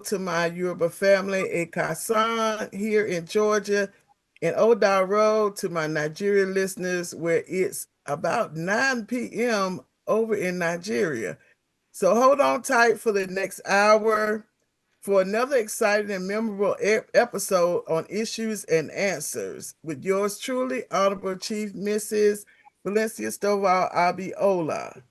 to my Yoruba family in Kasan here in Georgia, and Oda Road to my Nigerian listeners where it's about 9 p.m. over in Nigeria. So hold on tight for the next hour for another exciting and memorable episode on Issues and Answers with yours truly, Honorable Chief Mrs. Valencia Stovall Abiola.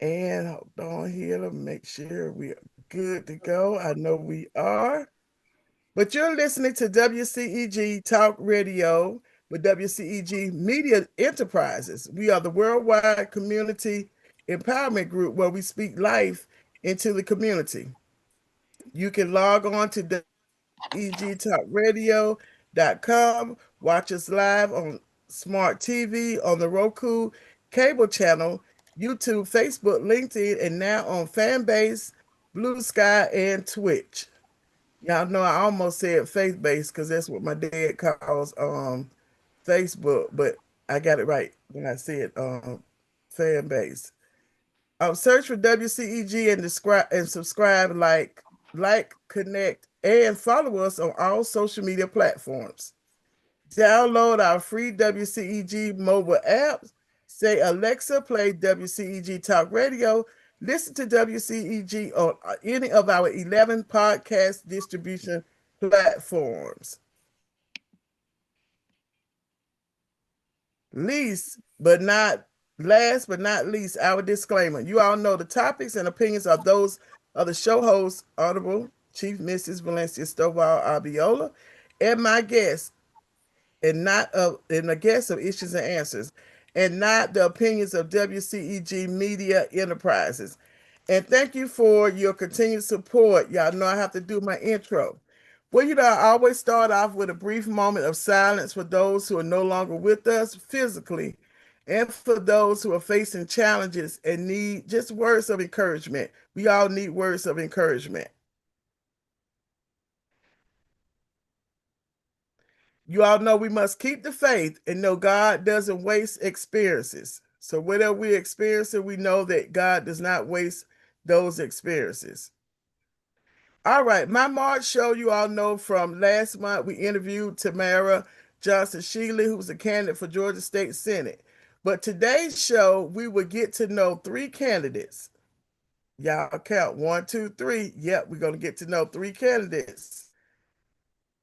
And hold on here to make sure we're good to go. I know we are. But you're listening to WCEG Talk Radio with WCEG Media Enterprises. We are the worldwide community empowerment group where we speak life into the community. You can log on to WCEGTalkRadio.com, watch us live on smart TV, on the Roku cable channel, YouTube, Facebook, LinkedIn, and now on Fanbase, Blue Sky, and Twitch. Y'all know I almost said faith based because that's what my dad calls Facebook, but I got it right when I said fan base. Search for WCEG and describe and subscribe, connect, and follow us on all social media platforms. Download our free WCEG mobile apps. Say, Alexa, play WCEG Talk Radio. Listen to WCEG on any of our 11 podcast distribution platforms. Least but not Last but not least, our disclaimer. You all know the topics and opinions of those of the show host, Honorable Chief Mrs. Valencia Stovall Abiola, and my guest, and the guests of Issues and Answers, and not the opinions of WCEG Media Enterprises. And thank you for your continued support. Y'all know I have to do my intro. Well, I always start off with a brief moment of silence for those who are no longer with us physically, and for those who are facing challenges and need just words of encouragement. We all need words of encouragement. You all know we must keep the faith and know God doesn't waste experiences. So whatever we're experiencing, we know that God does not waste those experiences. All right, my March show, you all know from last month, we interviewed Tamara Johnson Shealy, who's a candidate for Georgia State Senate. But today's show, we will get to know 3 candidates. Y'all count 1, 2, 3. Yep, we're going to get to know 3 candidates.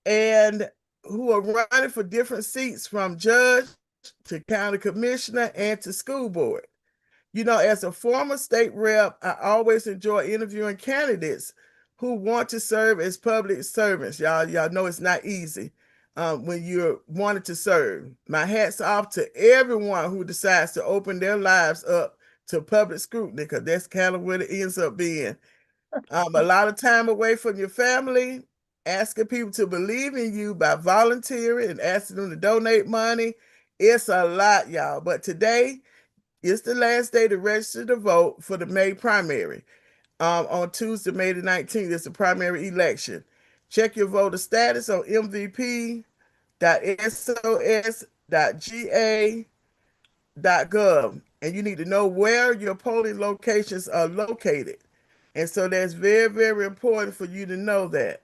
And who are running for different seats from judge to county commissioner and to school board. As a former state rep, I always enjoy interviewing candidates who want to serve as public servants. Y'all know it's not easy when you're wanting to serve. My hat's off to everyone who decides to open their lives up to public scrutiny, because that's kind of what it ends up being. A lot of time away from your family, asking people to believe in you by volunteering and asking them to donate money. It's a lot, y'all. But today, it's the last day to register to vote for the May primary. On Tuesday, May the 19th, it's the primary election. Check your voter status on mvp.sos.ga.gov. And you need to know where your polling locations are located. And so that's very, very important for you to know that.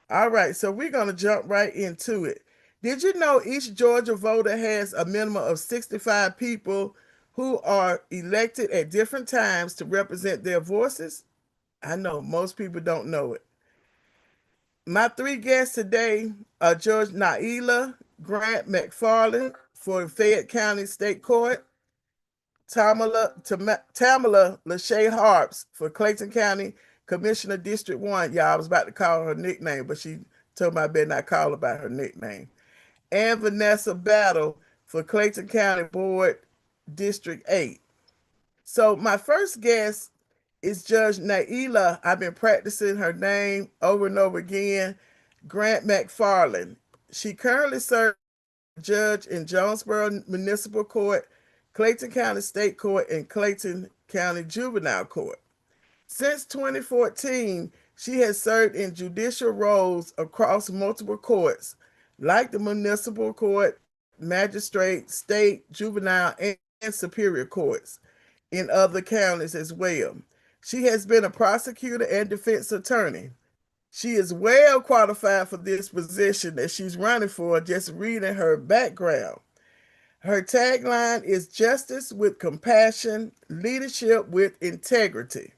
All right, so we're going to jump right into it. Did you know each Georgia voter has a minimum of 65 people who are elected at different times to represent their voices? I know most people don't know it. My 3 guests today are Judge Naila Grant McFarland for Fayette County State Court, TamalaLaShaeHarps for Clayton County Commissioner District 1. Y'all, I was about to call her nickname, but she told me I better not call her by her nickname. And Vanessa Battle for Clayton County Board District 8. So my first guest is Judge Naila. I've been practicing her name over and over again, Grant McFarland. She currently serves as a judge in Jonesboro Municipal Court, Clayton County State Court, and Clayton County Juvenile Court. Since 2014, she has served in judicial roles across multiple courts, like the municipal court, magistrate, state, juvenile, and superior courts in other counties as well. She has been a prosecutor and defense attorney. She is well qualified for this position that she's running for, just reading her background. Her tagline is justice with compassion, leadership with integrity.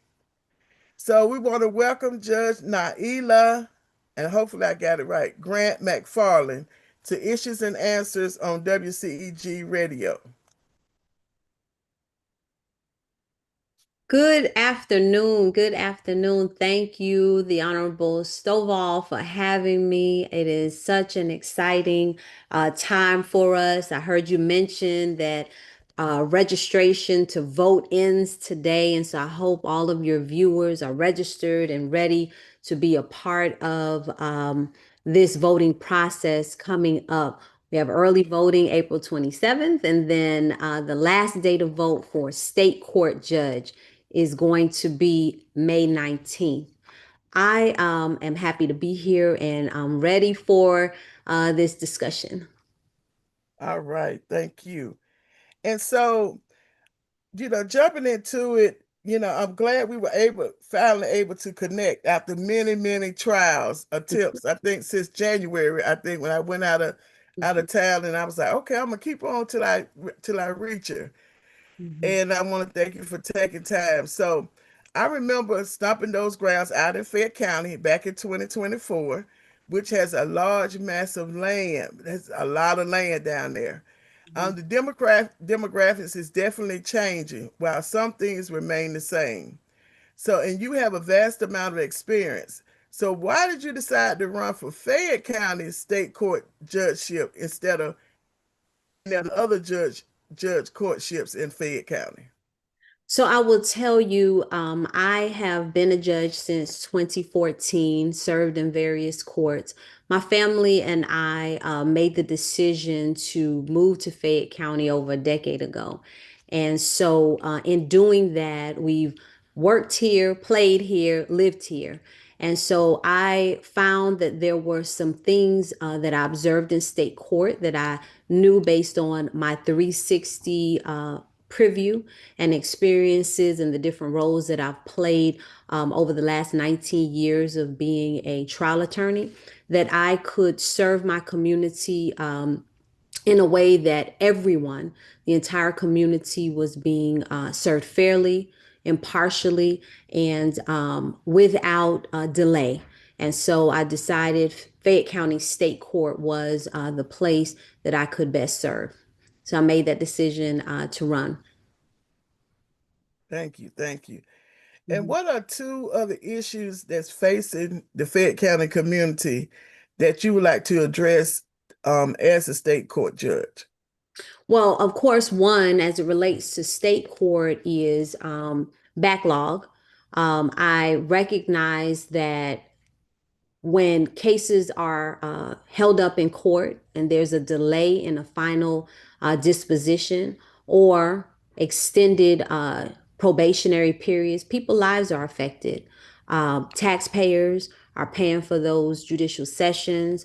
So we want to welcome Judge Naila, and hopefully I got it right, Grant McFarland, to Issues and Answers on WCEG Radio. Good afternoon. Good afternoon. Thank you, the Honorable Stovall, for having me. It is such an exciting time for us. I heard you mention that registration to vote ends today. And so I hope all of your viewers are registered and ready to be a part of this voting process coming up. We have early voting April 27th, and then the last day to vote for state court judge is going to be May 19th. I am happy to be here and I'm ready for this discussion. All right, thank you. And so, jumping into it, I'm glad we were finally able to connect after many, many trials, attempts. I think since January, I think when I went out of town, and I was like, okay, I'm gonna keep on till I reach her. Mhm. And I want to thank you for taking time. So I remember stomping those grounds out in Fayette County back in 2024, which has a large, massive land. There's a lot of land down there. The demographics is definitely changing, while some things remain the same. So, and you have a vast amount of experience. So, why did you decide to run for Fayette County State Court judgeship instead of the other judge courtships in Fayette County? So I will tell you, I have been a judge since 2014, served in various courts. My family and I made the decision to move to Fayette County over a decade ago. And so in doing that, we've worked here, played here, lived here. And so I found that there were some things that I observed in state court that I knew based on my 360 preview and experiences and the different roles that I've played over the last 19 years of being a trial attorney, that I could serve my community in a way that everyone, the entire community, was being served fairly, impartially, and without delay. And so I decided Fayette County State Court was the place that I could best serve. So I made that decision to run. Thank you, thank you. And Mhm. what are two other issues that's facing the Fayette County community that you would like to address as a state court judge? Well, of course, one as it relates to state court is backlog. I recognize that when cases are held up in court and there's a delay in a final disposition or extended probationary periods, people's lives are affected. Taxpayers are paying for those judicial sessions.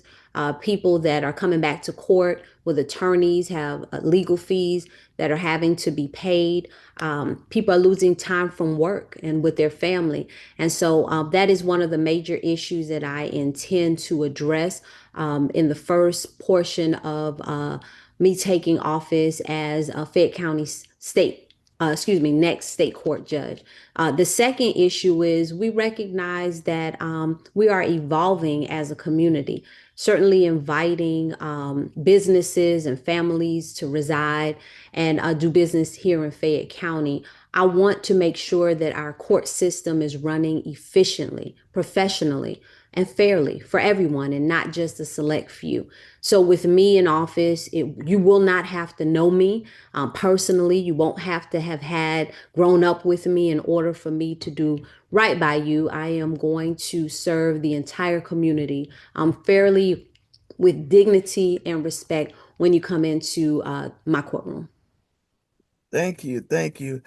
People that are coming back to court with attorneys have legal fees that are having to be paid. People are losing time from work and with their family. And so that is one of the major issues that I intend to address in the first portion of me taking office as a Fayette County next state court judge. The second issue is we recognize that we are evolving as a community, certainly inviting businesses and families to reside and do business here in Fayette County. I want to make sure that our court system is running efficiently, professionally, and fairly for everyone and not just a select few. So, with me in office, you will not have to know me personally. You won't have to have had grown up with me in order for me to do right by you. I am going to serve the entire community fairly, with dignity and respect when you come into my courtroom. Thank you, thank you.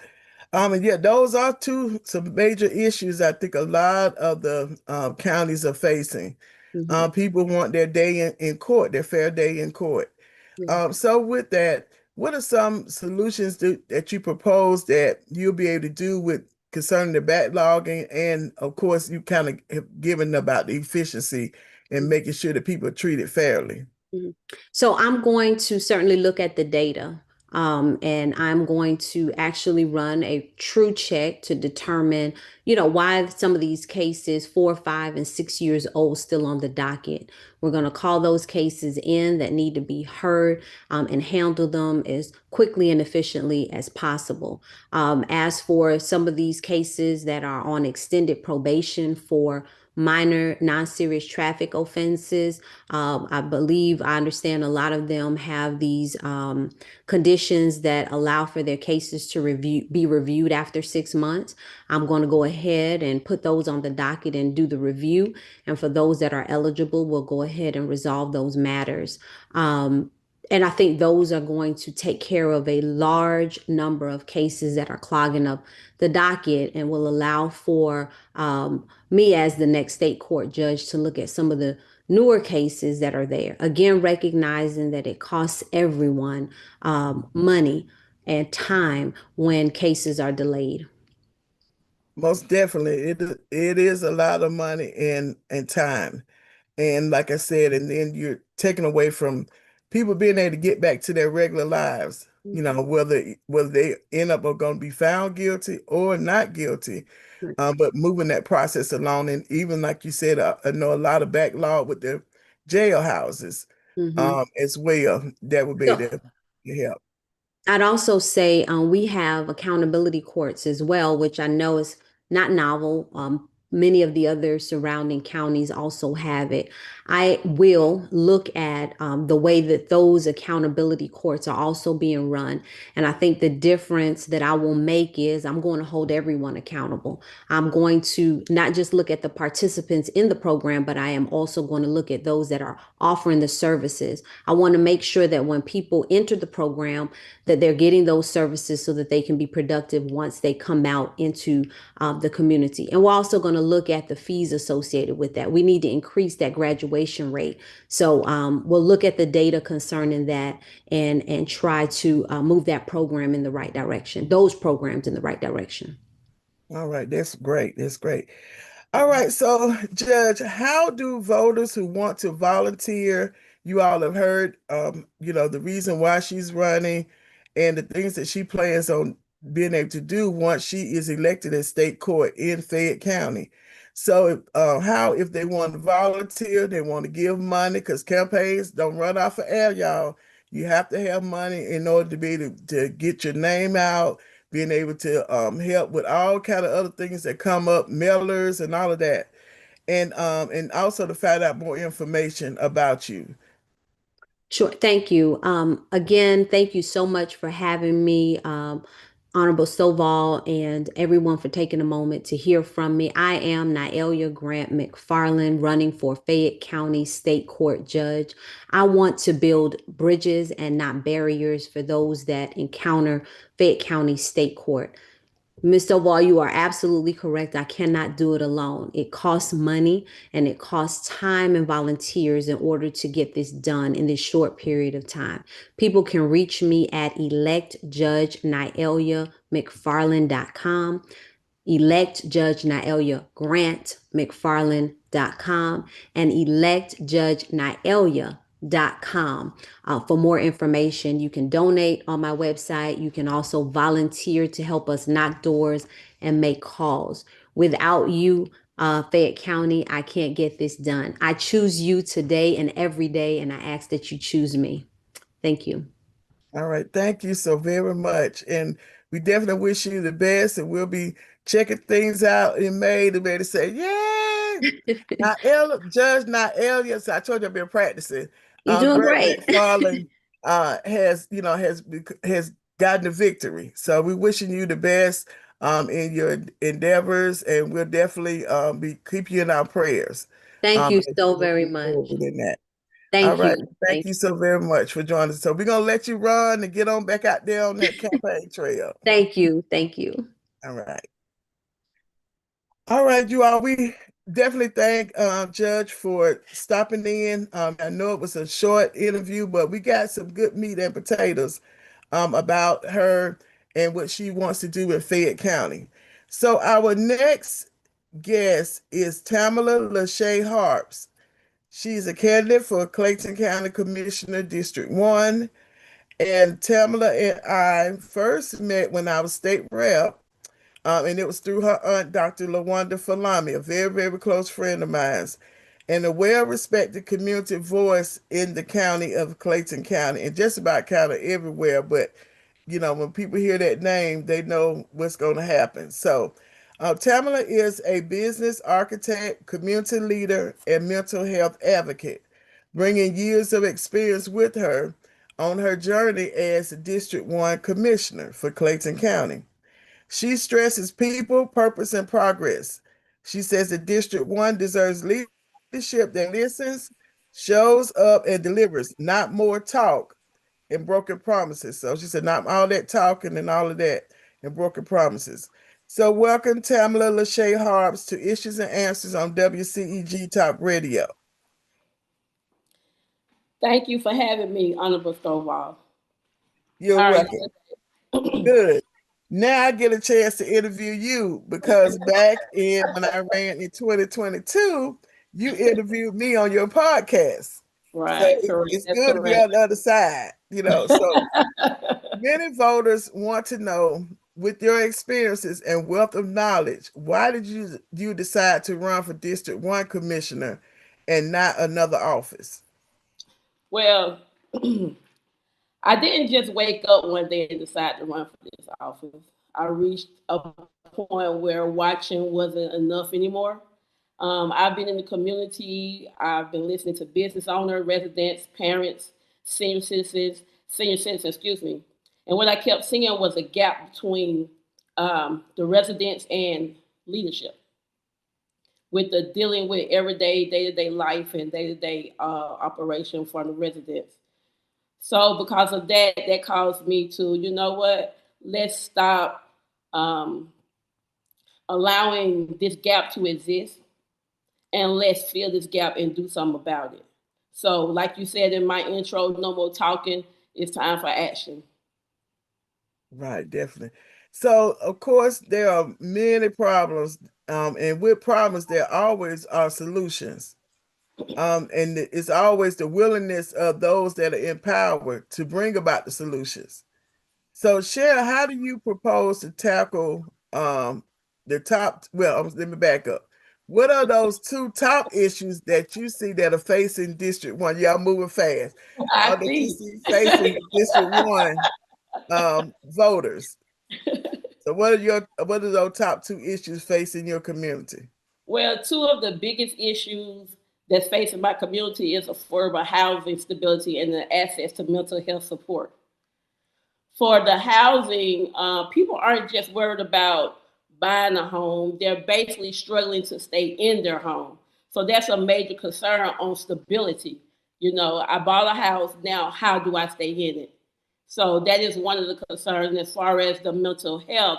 And yeah, those are some major issues I think a lot of the counties are facing. Mhm. People want their day in court, their fair day in court. Yeah. So with that, what are some solutions that you propose that you'll be able to do with concerning the backlogging, and of course, you kind of have given about the efficiency and making sure that people are treated fairly. Mhm. So I'm going to certainly look at the data, and I'm going to actually run a true check to determine, why some of these cases, 4, 5, and 6 years old, still on the docket. We're going to call those cases in that need to be heard, and handle them as quickly and efficiently as possible. As for some of these cases that are on extended probation for minor non-serious traffic offenses, I believe, I understand a lot of them have these conditions that allow for their cases to be reviewed after 6 months. I'm going to go ahead and put those on the docket and do the review. And for those that are eligible, we'll go ahead and resolve those matters. And I think those are going to take care of a large number of cases that are clogging up the docket, and will allow for me as the next state court judge to look at some of the newer cases that are there. Again, recognizing that it costs everyone money and time when cases are delayed. Most definitely, it is a lot of money and time. And like I said, and then you're taken away from people being able to get back to their regular lives, whether they end up going to be found guilty or not guilty. But moving that process along, and even like you said, I know a lot of backlog with the jail houses Mm-hmm. as well. That would be So the help. I'd also say we have accountability courts as well, which I know is not novel. Many of the other surrounding counties also have it. I will look at the way that those accountability courts are also being run. And I think the difference that I will make is I'm going to hold everyone accountable. I'm going to not just look at the participants in the program, but I am also going to look at those that are offering the services. I want to make sure that when people enter the program, that they're getting those services so that they can be productive once they come out into the community. And we're also going to look at the fees associated with that. We need to increase that graduation rate. So we'll look at the data concerning that, and try to move that program in the right direction, those programs in the right direction. All right, that's great. That's great. All right, so Judge, how do voters who want to volunteer, you all have heard, the reason why she's running and the things that she plans on being able to do once she is elected in state court in Fayette County. So, how, if they want to volunteer, they want to give money, because campaigns don't run off of air, y'all. You have to have money in order to be able to get your name out, being able to help with all kind of other things that come up, mailers and all of that, and also to find out more information about you. Sure. Thank you. Again, thank you so much for having me, Honorable Stovall, and everyone for taking a moment to hear from me. I am Naelia Grant McFarland, running for Fayette County State Court Judge. I want to build bridges and not barriers for those that encounter Fayette County State Court. Mr. Wall, you are absolutely correct. I cannot do it alone. It costs money, and it costs time and volunteers in order to get this done in this short period of time. People can reach me at electjudgeNaeliaMcFarland.com, electjudgeNaeliaGrantMcFarland.com, and electjudgeNaelia.com. For more information, you can donate on my website. You can also volunteer to help us knock doors and make calls. Without you, Fayette County, I can't get this done. I choose you today and every day, and I ask that you choose me. Thank you. All right, thank you so very much. And we definitely wish you the best, and we'll be checking things out in May to be able to say, yeah, Judge Naelia. So I told you I've been practicing. You're doing Grant great. McFarland has gotten the victory. So we're wishing you the best in your endeavors, and we'll definitely be keep you in our prayers Thank you as so you very move much. forward in that. All Thank right. you. Thank Thank you you. so very much for joining us. So we're gonna let you run and get on back out there on that campaign trail. Thank you. Thank you. All right. All right, you all. We definitely thank Judge for stopping in. I know it was a short interview, but we got some good meat and potatoes about her and what she wants to do in Fayette County. So our next guest is TamalaLaShaeHarps. She's a candidate for Clayton County Commissioner District 1. And Tamala and I first met when I was state rep, and it was through her aunt, Dr. LaWanda Falami, a very, very close friend of mine, and a well-respected community voice in the county of Clayton County, and just about kind of everywhere. But when people hear that name, they know what's going to happen. So, Tamala is a business architect, community leader, and mental health advocate, bringing years of experience with her on her journey as District 1 Commissioner for Clayton County. She stresses people, purpose, and progress. She says that District 1 deserves leadership that listens, shows up, and delivers, not more talk and broken promises. So she said, not all that talking and all of that and broken promises. So welcome TamalaLaShaeHarps to Issues and Answers on WCEG Talk Radio. Thank you for having me, Honorable Stovall. You're How are welcome. you? Good. Now I get a chance to interview you because back in when I ran in 2022, you interviewed me on your podcast. So Right, correct. it's That's good to be correct. on the other side, So many voters want to know, with your experiences and wealth of knowledge, why did you decide to run for District 1 Commissioner and not another office? Well, I didn't just wake up one day and decide to run for this office. I reached a point where watching wasn't enough anymore. I've been in the community. I've been listening to business owners, residents, parents, senior citizens, excuse me. And what I kept seeing was a gap between the residents and leadership with the dealing with everyday, day-to-day life and day-to-day operation for the residents. So because of that, that caused me to, you know what, let's stop um, allowing this gap to exist and let's fill this gap and do something about it. So like you said in my intro, no more talking, it's time for action. Right, definitely. So, of course, there are many problems, and with problems, there always are solutions. And it's always the willingness of those that are empowered to bring about the solutions. So, Cheryl, how do you propose to tackle the top? Well, let me back up. What are those two top issues that you see that are facing District 1? Y'all moving fast. I That you see. see facing District 1 voters. So what are those top two issues facing your community? Well, two of the biggest issues that's facing my community is affordable housing stability and the access to mental health support. For the housing, people aren't just worried about buying a home, they're basically struggling to stay in their home. So that's a major concern on stability. You know, I bought a house, now how do I stay in it? So that is one of the concerns as far as the mental health.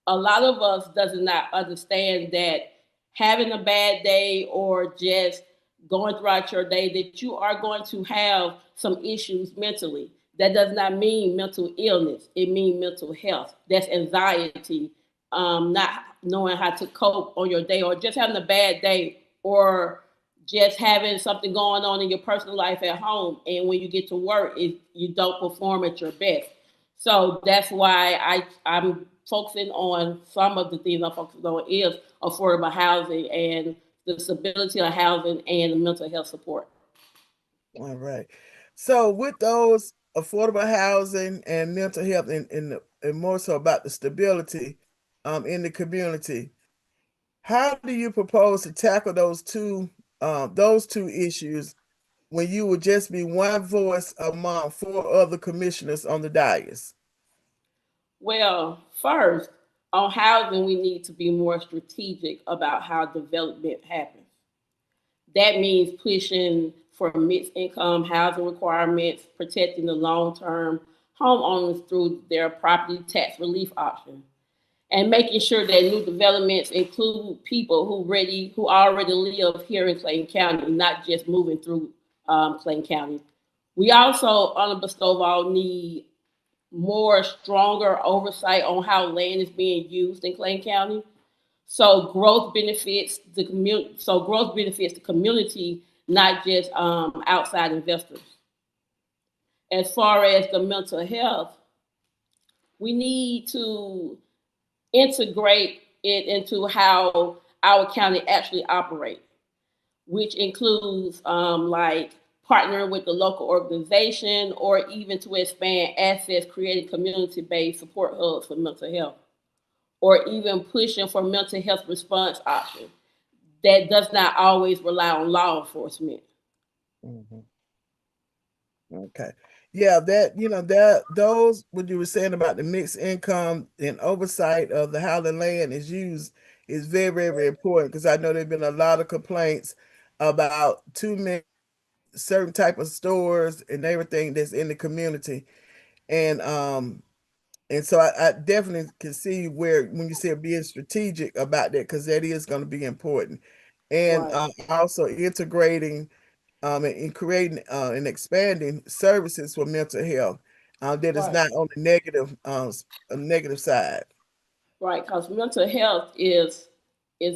A lot of us does not understand that having a bad day or just going throughout your day that you are going to have some issues mentally. That does not mean mental illness. It means mental health. That's anxiety, not knowing how to cope on your day or just having a bad day or just having something going on in your personal life at home. And when you get to work, you don't perform at your best. So that's why I'm focusing on some of the things I'm focusing on is affordable housing and the stability of housing and the mental health support. All right. So with those affordable housing and mental health and more so about the stability in the community, how do you propose to tackle those two issues when you would just be one voice among four other commissioners on the dais? Well, first, on housing, we need to be more strategic about how development happens. That means pushing for mixed income housing requirements, protecting the long term homeowners through their property tax relief option, and making sure that new developments include people who already live here in Clayton County, not just moving through Clayton County. We also, Honorable Stovall, need more stronger oversight on how land is being used in Clayton County. So growth benefits the community. So growth benefits the community, not just outside investors. As far as the mental health, we need to integrate it into how our county actually operates, which includes like partnering with the local organization or even to expand access, creating community-based support hubs for mental health, or even pushing for mental health response options that does not always rely on law enforcement. Mm-hmm. Okay. Yeah, that that those what you were saying about the mixed income and oversight of the how the land is used is very, very, very important because I know there've been a lot of complaints about too many certain type of stores and everything that's in the community. And so I definitely can see where when you say being strategic about that because that is going to be important. And Right, also integrating and creating and expanding services for mental health that is right, not on the negative a negative side. right. Because mental health is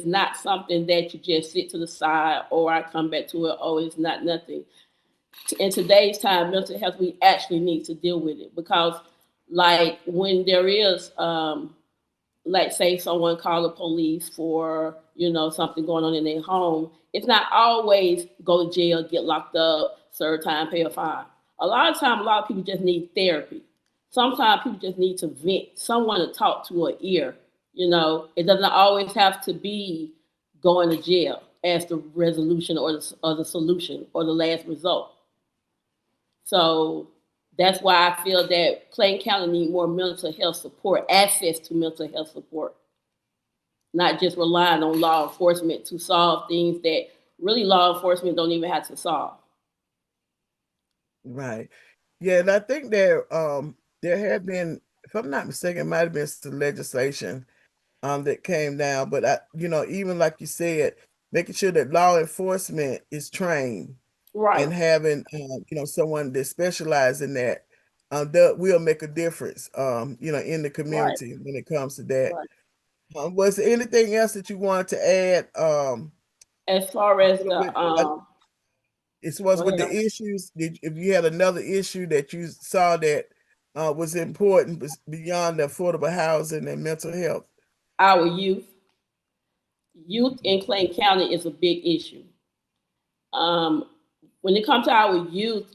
not something that you just sit to the side or I come back to it. Oh, it's not nothing. In today's time, mental health, we actually need to deal with it because, like, when there is like say someone call the police for something going on in their home, it's not always go to jail, get locked up, serve time, pay a fine. A lot of time, a lot of people just need therapy. Sometimes people just need to vent, someone to talk to, an ear. It doesn't always have to be going to jail as the resolution or the solution or the last result. So that's why I feel that Clayton County need more mental health support, access to mental health support, not just relying on law enforcement to solve things that really law enforcement don't even have to solve. Right. Yeah, and I think there have been, if I'm not mistaken, it might have been some legislation that came down, but even like you said, making sure that law enforcement is trained Right, and having someone that specializes in that that will make a difference in the right, community when it comes to that. right. Was there anything else that you wanted to add As far as with the as was go with ahead, the issues? If you had another issue that you saw that was important beyond the affordable housing and mental health? our youth in Clayton County is a big issue. Um, when it comes to our youth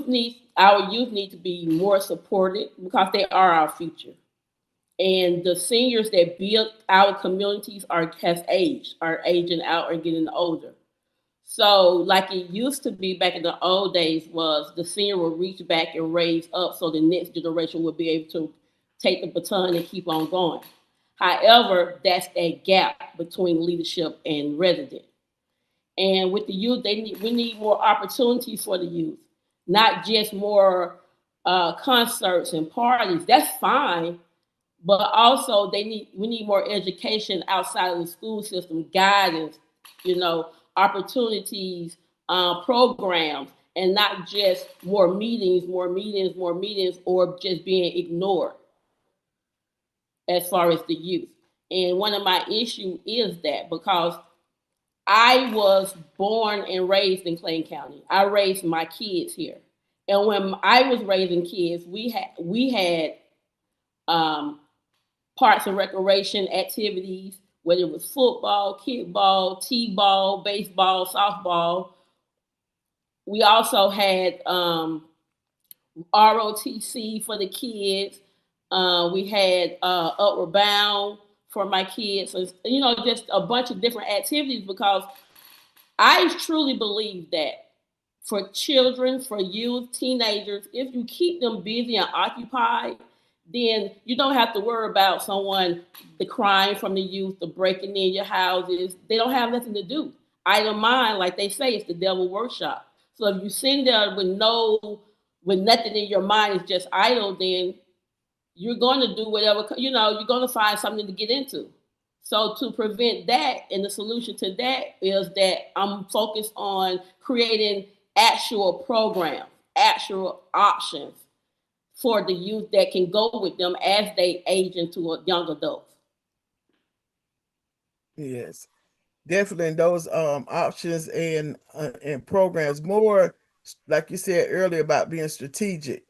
need to be more supported because they are our future. And the seniors that built our communities are aging out or getting older. So, like it used to be back in the old days, was the senior will reach back and raise up so the next generation will be able to take the baton and keep on going. However, that's a gap between leadership and resident. And with the youth, we need more opportunities for the youth, not just more concerts and parties. That's fine, but also we need more education outside of the school system, guidance, opportunities, programs, and not just more meetings, more meetings, more meetings, or just being ignored as far as the youth. And one of my issues is that because I was born and raised in Clayton County, I raised my kids here, and when I was raising kids, we had um, parks and recreation activities, whether it was football, kickball, t-ball, baseball, softball. We also had ROTC for the kids. We had Upward Bound for my kids. So, just a bunch of different activities because I truly believe that for children, for youth, teenagers, if you keep them busy and occupied, then you don't have to worry about someone, the crime from the youth, the breaking in your houses. They don't have nothing to do. Idle mind, like they say, it's the devil workshop. So if you sit there with nothing in your mind, is just idle, then you're going to do whatever, you're going to find something to get into. So to prevent that, and the solution to that is that I'm focused on creating actual programs, actual options for the youth that can go with them as they age into a young adult. Yes, definitely those options and programs more like you said earlier about being strategic.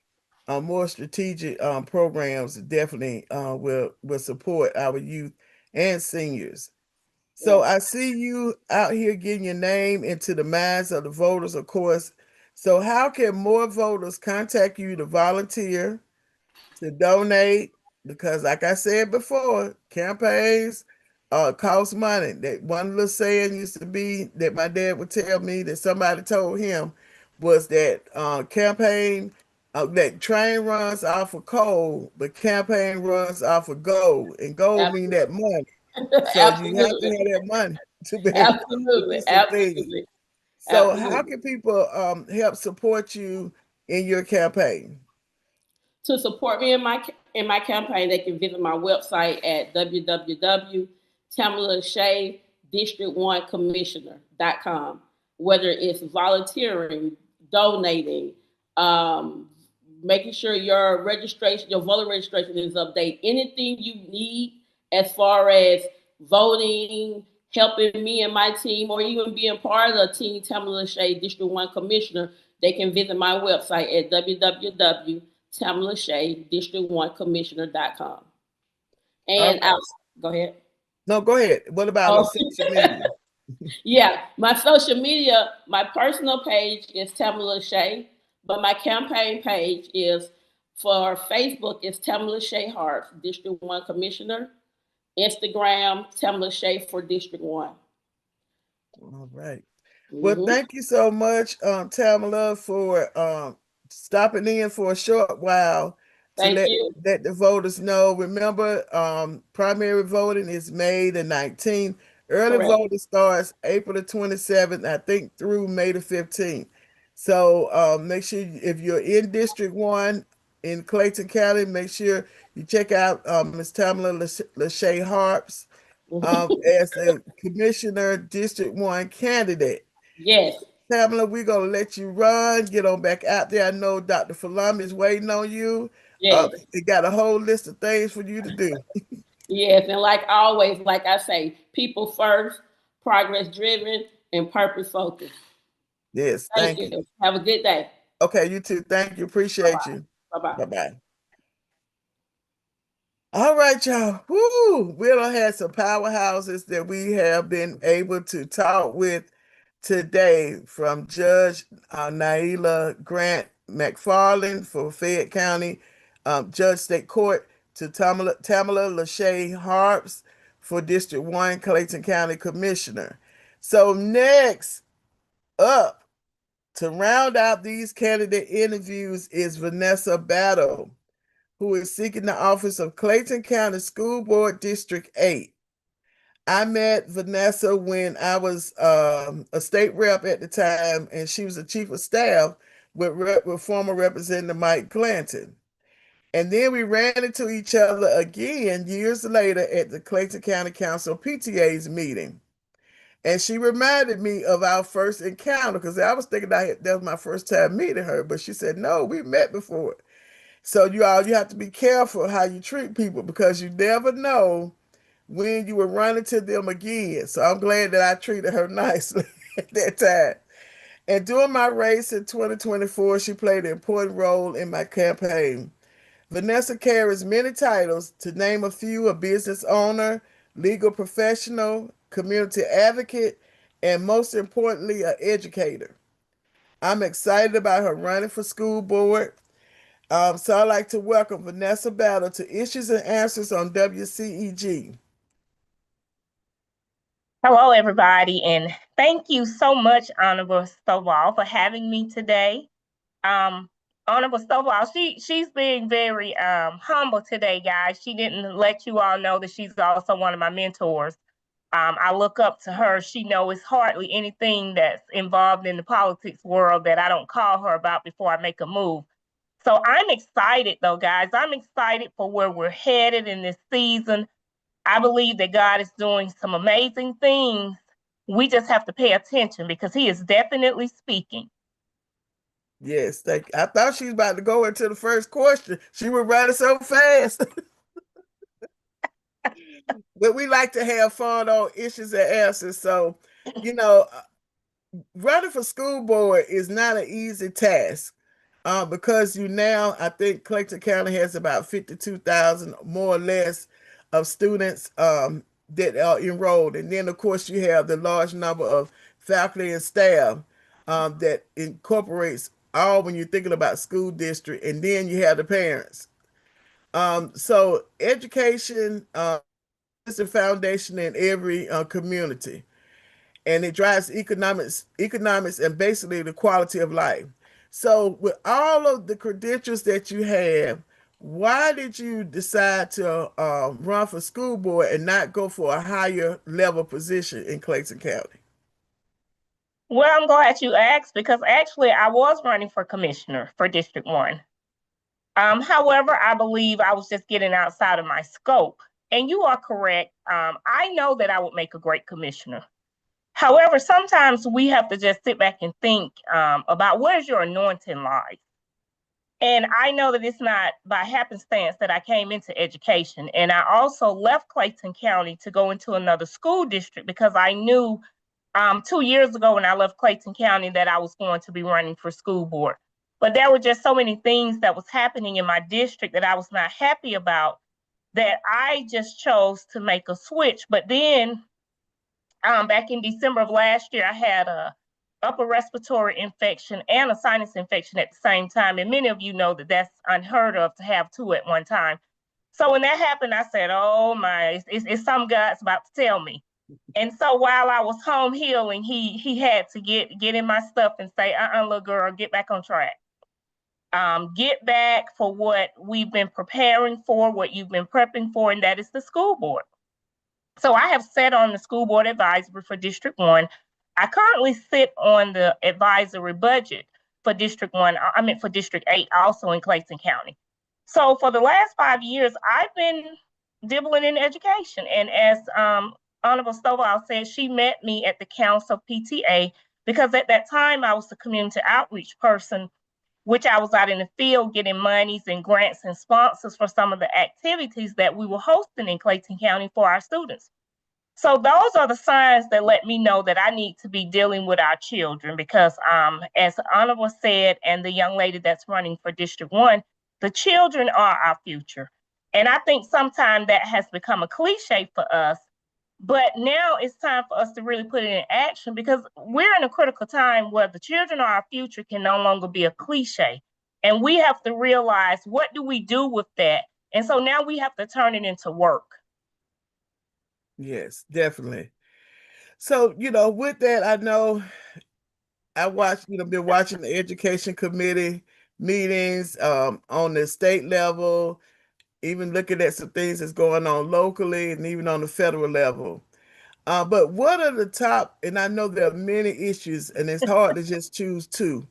More strategic programs definitely will support our youth and seniors. So Yeah. I see you out here getting your name into the minds of the voters, of course. So how can more voters contact you to volunteer, to donate? Because like I said before, campaigns cost money. That one little saying used to be that my dad would tell me that somebody told him was that campaign that train runs off of coal, but campaign runs off of gold, and gold mean that money. So you have to Absolutely. have that money to be able to do Absolutely. some things. Absolutely. So how Absolutely. can people help support you in your campaign? To support me in my campaign, they can visit my website at www.TamalaLaShaeDistrict1Commissioner.com. Whether it's volunteering, donating, um, making sure your registration, your voter registration is updated, anything you need as far as voting, helping me and my team, or even being part of the team Tamala LaShae District 1 Commissioner, they can visit my website at www.TamalaLaShaeDistrict1Commissioner.com. All And I'll right. go ahead. No, go ahead. What about on Oh, social media? yeah. My social media, my personal page is Tamala LaShae, but my campaign page is for Facebook is TamalaLaShaeHarps, District 1 Commissioner. Instagram, Tamala LaShae for District 1. All right. Well, Mm-hmm. thank you so much, Tamala, for stopping in for a short while to Thank you. let the voters know. Remember, primary voting is May the 19th. Early Correct. voting starts April the 27th, I think, through May the 15th. So make sure if you're in District 1 in Clayton County, make sure you check out Ms. Tamala Lachey Harps as a Commissioner District 1 candidate. Yes. Pamela, we're gonna let you run. Get on back out there. I know Dr. Falam is waiting on you. Yes. They got a whole list of things for you to do. Yes. And like always, like I say, people first, progress driven, and purpose focused. Yes, Thank thank you. you. Have a good day. Okay, you too. Thank you. Bye Appreciate bye. you. Bye bye. Bye bye. All right, y'all. Woo! We done had some powerhouses that we have been able to talk with today, from Judge Naila Grant McFarland for Fayette County, Judge State Court, to Tamala Lachey Harps for District 1, Clayton County Commissioner. So next up, to round out these candidate interviews, is Vanessa Battle, who is seeking the office of Clayton County School Board District 8. I met Vanessa when I was a state rep at the time, and she was the chief of staff with former Representative Mike Clanton. And then we ran into each other again years later at the Clayton County Council PTA's meeting. And she reminded me of our first encounter, because I was thinking that was my first time meeting her, but she said, no, we met before. So you have to be careful how you treat people, because you never know when you will run into them again. So I'm glad that I treated her nicely at that time. And during my race in 2024, she played an important role in my campaign. Vanessa carries many titles, to name a few: a business owner, legal professional, community advocate, and most importantly, an educator. I'm excited about her running for school board. So I'd like to welcome Vanessa Battle to Issues and Answers on WCEG. Hello, everybody, and thank you so much, Honorable Stovall, for having me today. Honorable Stovall, she's being very humble today, guys. She didn't let you all know that she's also one of my mentors. I look up to her. She knows hardly anything that's involved in the politics world that I don't call her about before I make a move. So I'm excited, though, guys. I'm excited for where we're headed in this season. I believe that God is doing some amazing things. We just have to pay attention because He is definitely speaking. Yes, thank you. I thought she was about to go into the first question. She was running so fast. But we like to have fun on issues and answers. So, you know, running for school board is not an easy task. Because I think Clayton County has about 52,000 more or less of students that are enrolled. And then, of course, you have the large number of faculty and staff that incorporates all when you're thinking about school district. And then you have the parents. So education is the foundation in every community, and it drives economics, and basically the quality of life. So, with all of the credentials that you have, why did you decide to run for school board and not go for a higher level position in Clayton County? Well, I'm glad you asked because actually I was running for commissioner for District 1. However, I believe I was just getting outside of my scope. And you are correct. I know that I would make a great commissioner. However, sometimes we have to just sit back and think about where's your anointing lies. And I know that it's not by happenstance that I came into education. And I also left Clayton County to go into another school district because I knew 2 years ago when I left Clayton County that I was going to be running for school board. But there were just so many things that was happening in my district that I was not happy about that I just chose to make a switch. But then back in December of last year, I had a upper respiratory infection and a sinus infection at the same time. And many of you know that that's unheard of to have two at one time. So when that happened, I said, oh my, it's some God's about to tell me. And so while I was home healing, he had to get in my stuff and say, little girl, get back on track. Get back for what we've been preparing for, what you've been prepping for, and that is the school board. So I have sat on the school board advisory for District 1. I currently sit on the advisory budget for District 1, for District 8, also in Clayton County. So for the last 5 years, I've been dibbling in education. And as Honorable Stovall said, she met me at the Council PTA because at that time I was the community outreach person, which I was out in the field getting monies and grants and sponsors for some of the activities that we were hosting in Clayton County for our students. So those are the signs that let me know that I need to be dealing with our children because as Honorable said, and the young lady that's running for District 1, the children are our future. And I think sometimes that has become a cliche for us, but now it's time for us to really put it in action because we're in a critical time where the children are our future can no longer be a cliche. And we have to realize, what do we do with that? And so now we have to turn it into work. Yes, definitely. So, with that, I know been watching the education committee meetings on the state level, even looking at some things that's going on locally and even on the federal level. But what are the top, and I know there are many issues and it's hard to just choose two,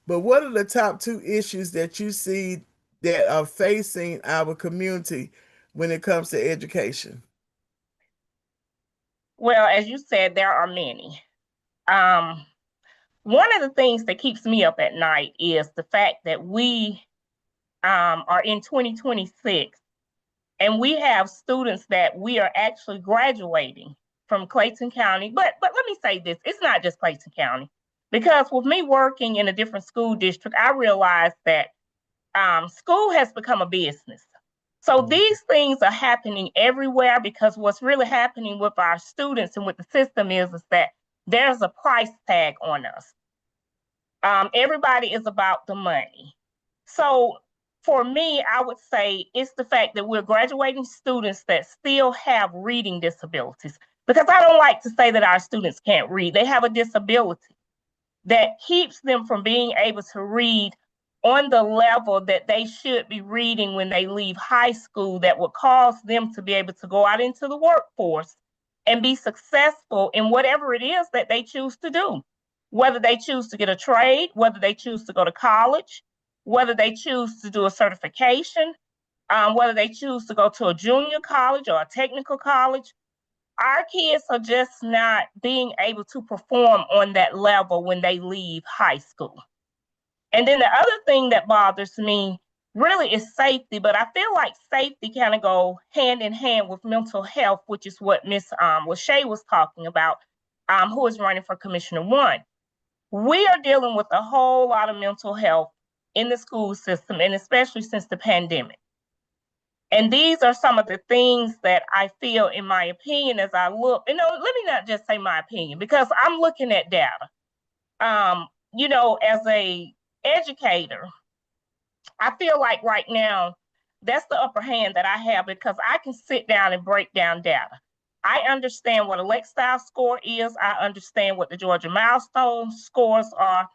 but what are the top two issues that you see that are facing our community when it comes to education? Well, as you said, there are many. One of the things that keeps me up at night is the fact that we are in 2026 and we have students that we are actually graduating from Clayton County. But let me say this, it's not just Clayton County. Because with me working in a different school district, I realized that school has become a business. So these things are happening everywhere because what's really happening with our students and with the system is that there's a price tag on us. Everybody is about the money. So for me, I would say it's the fact that we're graduating students that still have reading disabilities. Because I don't like to say that our students can't read. They have a disability that keeps them from being able to read on the level that they should be reading when they leave high school, that would cause them to be able to go out into the workforce and be successful in whatever it is that they choose to do. Whether they choose to get a trade, whether they choose to go to college, whether they choose to do a certification, whether they choose to go to a junior college or a technical college, our kids are just not being able to perform on that level when they leave high school. And then the other thing that bothers me really is safety, but I feel like safety kind of go hand in hand with mental health, which is what Miss LaShae was talking about, who is running for Commissioner 1. We are dealing with a whole lot of mental health in the school system, and especially since the pandemic. And these are some of the things that I feel, in my opinion, as I look, let me not just say my opinion, because I'm looking at data. As a educator, I feel like right now, that's the upper hand that I have because I can sit down and break down data. I understand what a Lexile score is. I understand what the Georgia milestone scores are.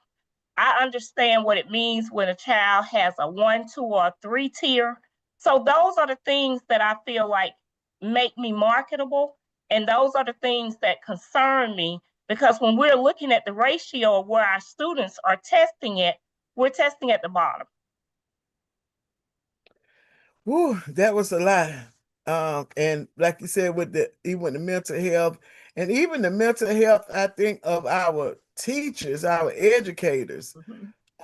I understand what it means when a child has a 1, 2, or 3 tier. So those are the things that I feel like make me marketable. And those are the things that concern me because when we're looking at the ratio of where our students are testing it, we're testing at the bottom. Woo, that was a lot. And like you said, with even the mental health, and even the mental health, I think of our teachers, our educators.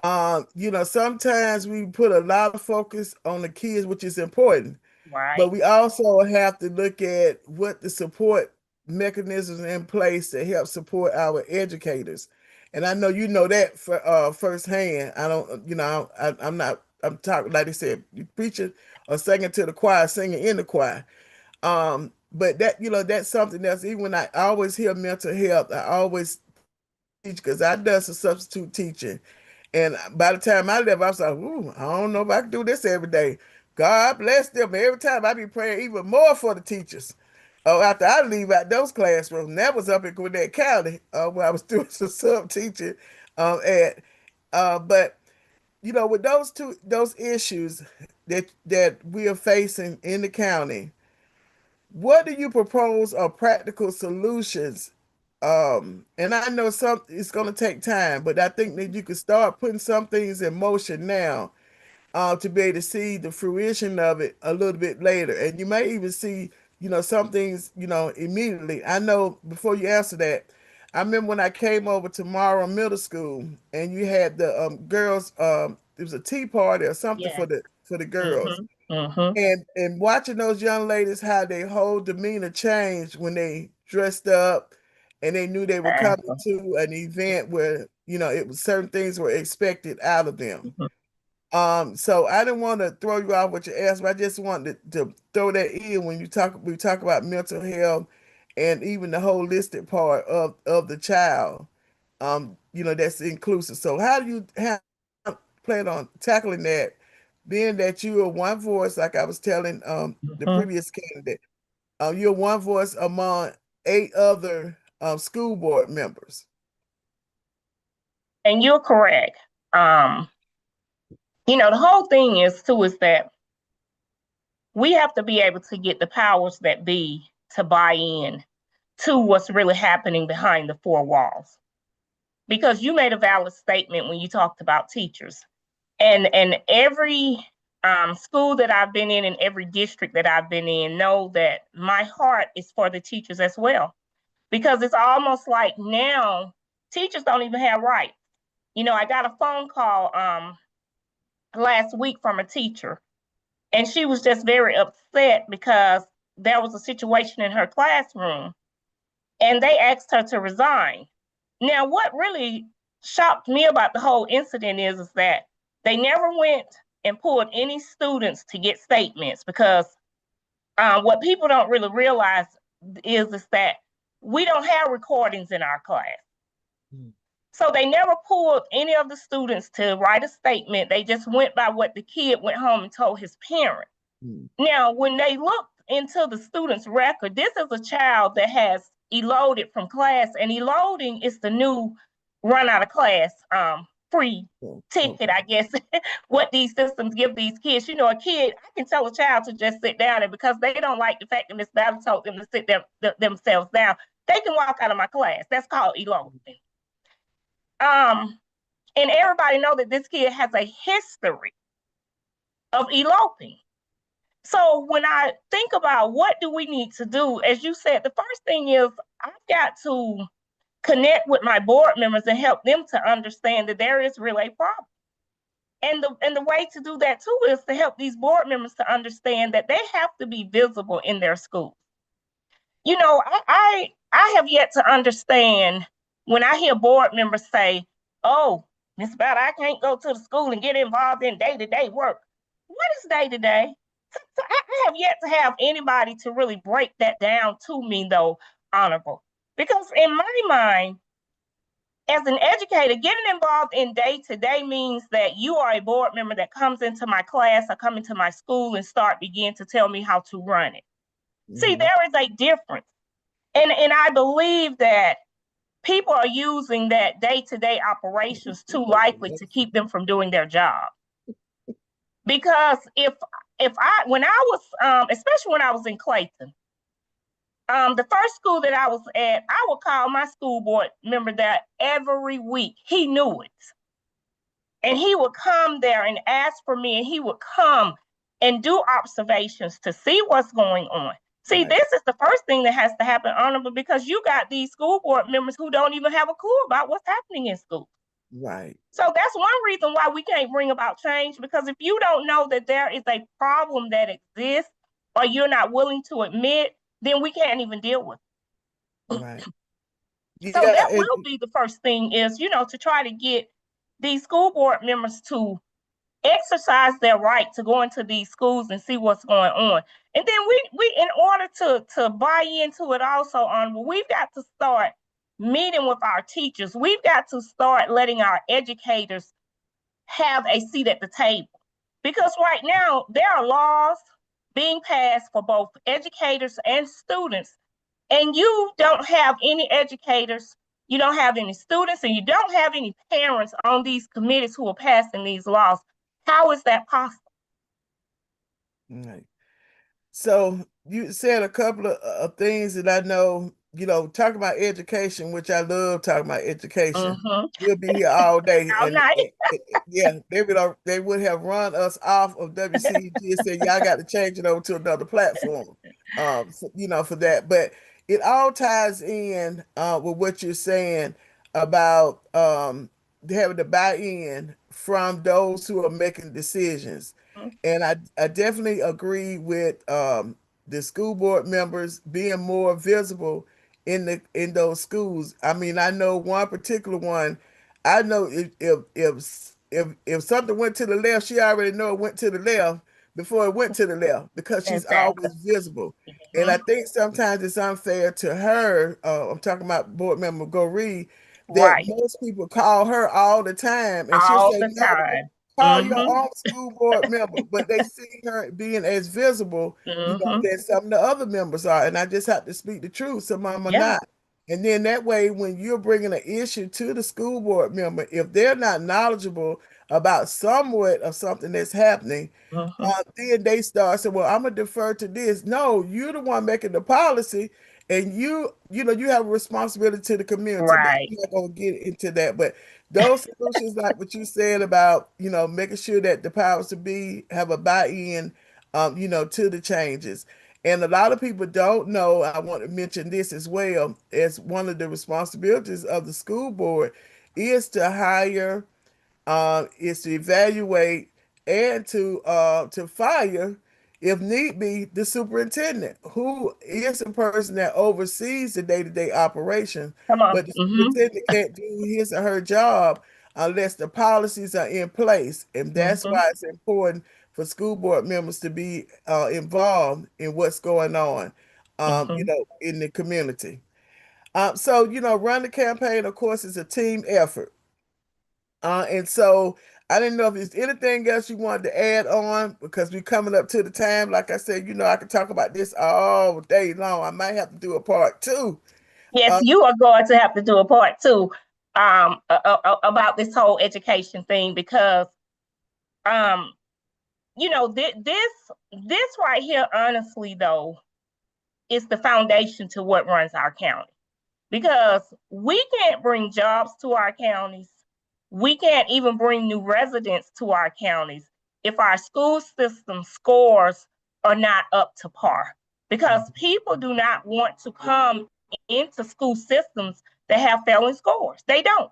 Sometimes we put a lot of focus on the kids, which is important, but Right. we also have to look at what the support mechanisms in place to help support our educators. And I know you know that for firsthand. I don't, I'm not. I'm talking like they said, you preaching or singing to the choir, singing in the choir. But that's something else. Even when I always hear mental health, I always teach because I done some substitute teaching. And by the time I left, I was like, ooh, I don't know if I can do this every day. God bless them. Every time I be praying even more for the teachers. Oh, after I leave out those classrooms, and that was up in Gwinnett County, where I was doing some sub teaching at. But with those issues that we are facing in the county, what do you propose are practical solutions? And I know it's going to take time, but I think that you could start putting some things in motion now, to be able to see the fruition of it a little bit later. And you may even see, some things, immediately. I know before you answer that, I remember when I came over to Morrow Middle School and you had the girls, it was a tea party or something Yeah. for the girls. Mm-hmm. And watching those young ladies, how their whole demeanor changed when they dressed up and they knew they were coming to an event where, it was certain things were expected out of them. So I didn't want to throw you off with your ass, but I just wanted to throw that in when we talk about mental health and even the holistic part of the child. That's inclusive. So how do you plan on tackling that, being that you are one voice, like I was telling the previous candidate, you're one voice among 8 other school board members. And you're correct. The whole thing is that we have to be able to get the powers that be to buy in to what's really happening behind the 4 walls. Because you made a valid statement when you talked about teachers. And every school that I've been in and every district that I've been in know that my heart is for the teachers as well. Because it's almost like now teachers don't even have rights. I got a phone call last week from a teacher, and she was just very upset because there was a situation in her classroom and they asked her to resign. Now, what really shocked me about the whole incident is that they never went and pulled any students to get statements because what people don't really realize is that we don't have recordings in our class. So they never pulled any of the students to write a statement. They just went by what the kid went home and told his parent. Now, when they looked into the student's record, this is a child that has eluded from class, and eluding is the new run out of class free ticket, I guess, what these systems give these kids. A kid, I can tell a child to just sit down, and because they don't like the fact that Miss Battle told them to sit themselves down, they can walk out of my class. That's called eluding. And everybody know that this kid has a history of eloping. So when I think about what do we need to do, as you said, the first thing is I've got to connect with my board members and help them to understand that there is really a problem. And the way to do that too is to help these board members to understand that they have to be visible in their schools. You know, I have yet to understand when I hear board members say, "Oh, Miss Bell, I can't go to the school and get involved in day-to-day work." What is day-to-day? So I have yet to have anybody to really break that down to me, though, Honorable. Because in my mind, as an educator, getting involved in day-to-day means that you are a board member that comes into my class or come into my school and begin to tell me how to run it. See, there is a difference. And I believe that people are using that day-to-day operations too lightly to keep them from doing their job. Because when I was, especially when I was in Clayton, the first school that I was at, I would call my school board member there every week. He knew it. And he would come there and ask for me, and he would come and do observations to see what's going on. See, this is the first thing that has to happen, Honorable, because you got these school board members who don't even have a clue about what's happening in school. Right. So that's one reason why we can't bring about change, because if you don't know that there is a problem that exists or you're not willing to admit, then we can't even deal with it. Right. So that will be the first thing is, to try to get these school board members to exercise their right to go into these schools and see what's going on. And then we in order to buy into it also, Honorable, we've got to start meeting with our teachers. We've got to start letting our educators have a seat at the table. Because right now, there are laws being passed for both educators and students, and you don't have any educators, you don't have any students, and you don't have any parents on these committees who are passing these laws. How is that possible? Right. So you said a couple of things that I know, talking about education, which I love talking about education. We'll be here all day. All night. Yeah, they would have run us off of WCEG and said, y'all got to change it over to another platform, for that. But it all ties in with what you're saying about having to buy in from those who are making decisions. And I definitely agree with the school board members being more visible in those schools. I mean, I know one particular one. I know if something went to the left, she already know it went to the left before it went to the left because she's always visible. And I think sometimes it's unfair to her. I'm talking about board member Go Reed, that most people call her all the time, and she'll All say, the "No, time. call your own school board member," but they see her being as visible, than some of the other members are. And I just have to speak the truth. Some of them are not. And then that way, when you're bringing an issue to the school board member, if they're not knowledgeable about somewhat of something that's happening, then they start saying, "Well, I'm gonna defer to this." No, you're the one making the policy, and you have a responsibility to the community. But I'm not gonna get into that. But those solutions, like what you said about, making sure that the powers to be have a buy-in, to the changes. And a lot of people don't know, I want to mention this as well, as one of the responsibilities of the school board is to hire, is to evaluate, and to fire, if need be, the superintendent, who is the person that oversees the day-to-day operation. But the superintendent can't do his or her job unless the policies are in place. And that's why it's important for school board members to be involved in what's going on, in the community. So, run the campaign, of course, is a team effort. And so I didn't know if there's anything else you wanted to add on, because we're coming up to the time. Like I said, I could talk about this all day long. I might have to do a part two. Yes, you are going to have to do a part two about this whole education thing, because this right here, honestly though, is the foundation to what runs our county. Because we can't bring jobs to our counties. We can't even bring new residents to our counties if our school system scores are not up to par. Because people do not want to come into school systems that have failing scores. They don't.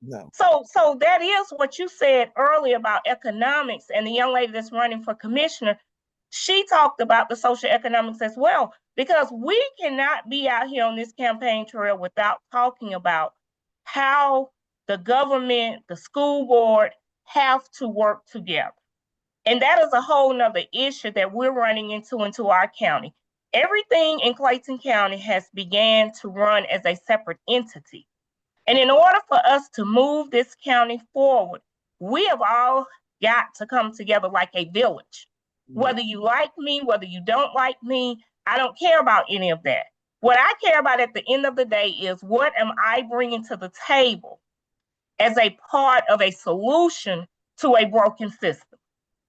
No. So that is what you said earlier about economics, and the young lady that's running for commissioner, she talked about the social economics as well, because we cannot be out here on this campaign trail without talking about how the government, the school board have to work together. And that is a whole nother issue that we're running into our county. Everything in Clayton County has began to run as a separate entity. And in order for us to move this county forward, we have all got to come together like a village. Whether you like me, whether you don't like me, I don't care about any of that. What I care about at the end of the day is, what am I bringing to the table as a part of a solution to a broken system?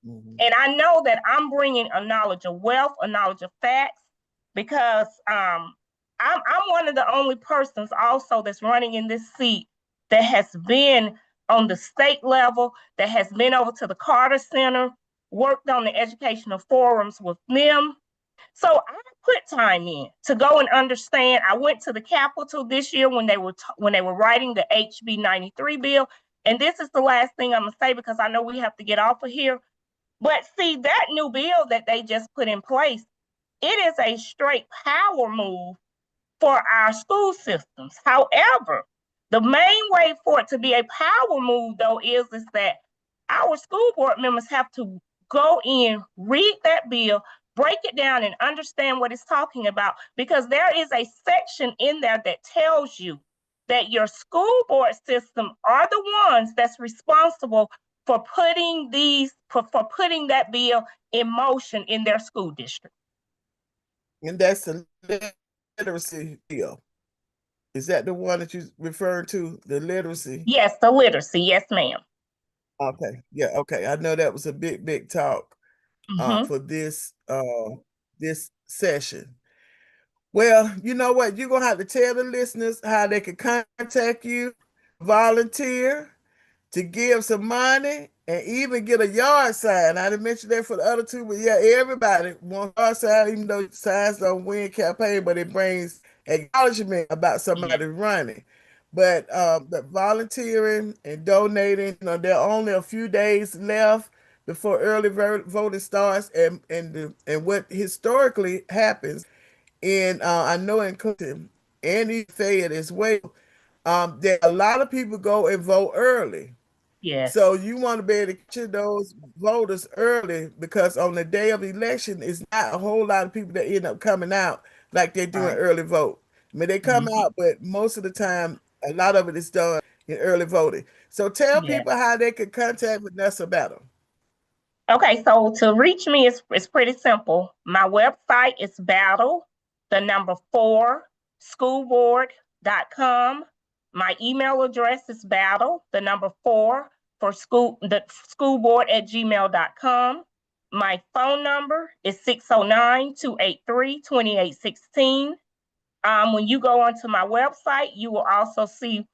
And I know that I'm bringing a knowledge of wealth, a knowledge of facts, because I'm one of the only persons also that's running in this seat that has been on the state level, that has been over to the Carter Center, worked on the educational forums with them. So I put time in to go and understand. I went to the Capitol this year when they were writing the HB 93 bill. And this is the last thing I'm gonna say, because I know we have to get off of here. But see, that new bill that they just put in place, it is a straight power move for our school systems. However, the main way for it to be a power move, though, is that our school board members have to go in, read that bill, break it down, and understand what it's talking about, because there is a section in there that tells you that your school board system are the ones that's responsible for putting putting that bill in motion in their school district. And that's the literacy bill. Is that the one that you referred to? The literacy? Yes, the literacy. Yes, ma'am. Okay. Yeah, okay. I know that was a big talk for this session. Well, you know what? You're gonna have to tell the listeners how they can contact you, volunteer, to give some money, and even get a yard sign. I didn't mention that for the other two, but yeah, everybody wants a yard sign, even though signs don't win campaign, but it brings acknowledgement about somebody running. But the volunteering and donating, there are only a few days left before early voting starts, and what historically happens in I know in Clinton and in Fayette as well, that a lot of people go and vote early. Yes. So you want to be able to capture those voters early, because on the day of election, it's not a whole lot of people that end up coming out like they do in early vote. I mean, they come out, but most of the time, a lot of it is done in early voting. So tell people how they can contact Vanessa Battle. Okay, so to reach me is pretty simple. My website is battle4schoolboard.com. My email address is battle4 for the schoolboard@gmail.com. My phone number is 609-283-2816. When you go onto my website, you will also see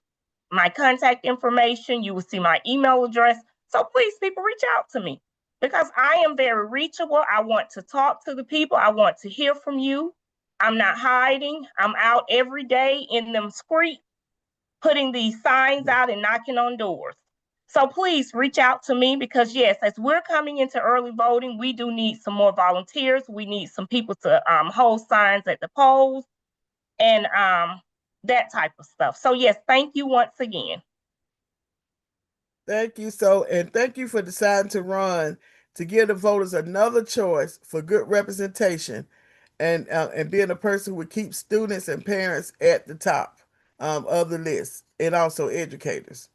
my contact information. You will see my email address. So please, people, reach out to me, because I am very reachable. I want to talk to the people. I want to hear from you. I'm not hiding. I'm out every day in them streets, putting these signs out and knocking on doors. So please reach out to me, because yes, as we're coming into early voting, we do need some more volunteers. We need some people to hold signs at the polls and that type of stuff. So yes, thank you once again. Thank you. And thank you for deciding to run, to give the voters another choice for good representation, and being a person who would keep students and parents at the top of the list, and also educators.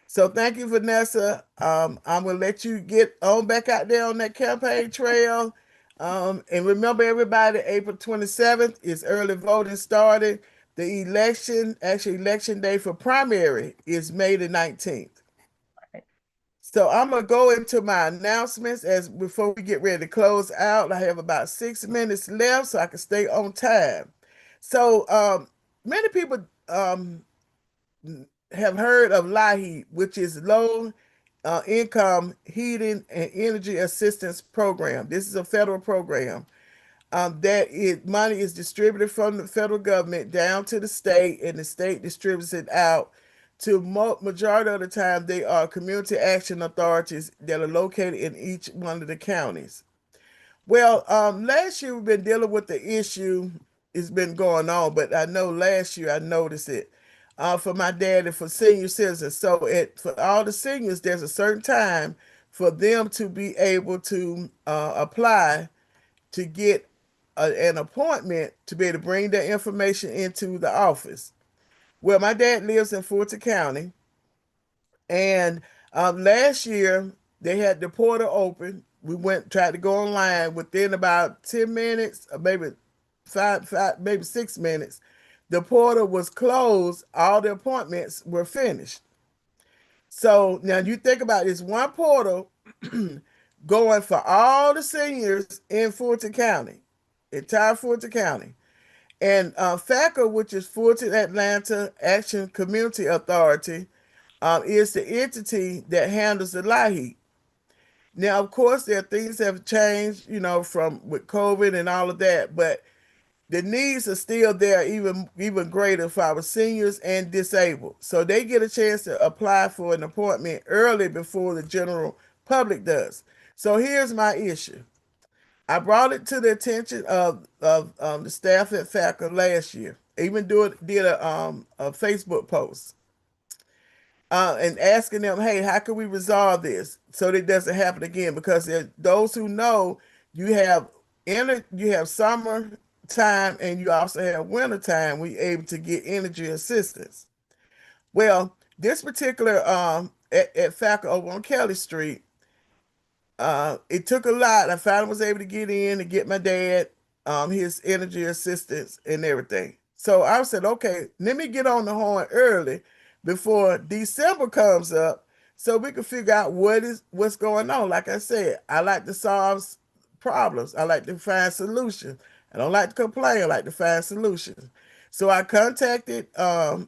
So thank you, Vanessa. I'm gonna let you get on back out there on that campaign trail. And remember, everybody, April 27th is early voting started. The election day for primary is May the 19th. So I'm gonna go into my announcements as before we get ready to close out. I have about 6 minutes left, so I can stay on time. So many people have heard of LIHEAP, which is low income heating and energy assistance program. This is a federal program money is distributed from the federal government down to the state, and the state distributes it out to majority of the time, they are community action authorities that are located in each one of the counties. Well, last year we've been dealing with the issue. It's been going on, but I know last year I noticed it for my dad and for senior citizens. So for all the seniors, there's a certain time for them to be able to apply to get an appointment to be able to bring their information into the office. Well, my dad lives in Fulton County, and last year they had the portal open. We went tried to go online within about 10 minutes, or maybe maybe 6 minutes. The portal was closed. All the appointments were finished. So now you think about this one portal going for all the seniors in Fulton County, entire Fulton County. And FACA, which is Fulton Atlanta Action Community Authority, is the entity that handles the LIHEAP. Now, of course, there are things that have changed, from with COVID and all of that, but the needs are still there, even greater for our seniors and disabled. So they get a chance to apply for an appointment early before the general public does. So here's my issue. I brought it to the attention of the staff at FACA last year. Even did a Facebook post and asking them, hey, how can we resolve this so that it doesn't happen again? Because those who know, you have summer time and you also have winter time where you're able to get energy assistance. Well, this particular at FACA over on Kelly Street, it took a lot. I finally was able to get in and get my dad his energy assistance and everything. So I said, okay, let me get on the horn early before December comes up so we can figure out what's going on. Like I said, I like to solve problems. I like to find solutions. I don't like to complain. I like to find solutions. So I contacted I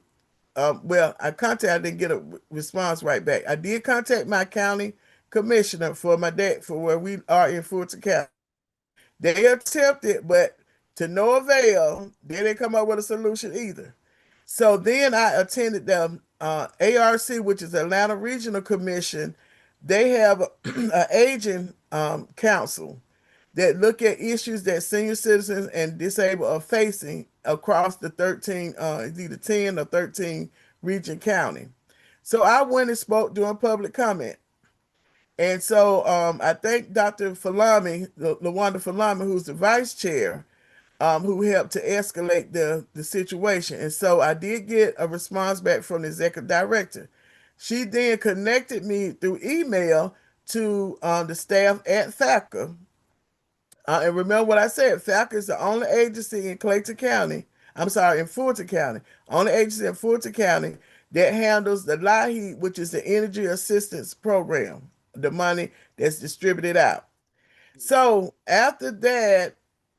didn't get a response right back. I did contact my county commissioner for my dad for where we are in Fulton County. They attempted, but to no avail. They didn't come up with a solution either. So then I attended the ARC, which is Atlanta Regional Commission. They have an aging council that look at issues that senior citizens and disabled are facing across the 13, either 10 or 13 region county. So I went and spoke during public comment. And so I thank Dr. Falami, LaWanda Falami, who's the vice chair, who helped to escalate the situation. And so I did get a response back from the executive director. She then connected me through email to the staff at FACA. And remember what I said, FACA is the only agency in Clayton County, I'm sorry, in Fulton County, only agency in Fulton County that handles the LIHEAP, which is the Energy Assistance Program, the money that's distributed out. So after that,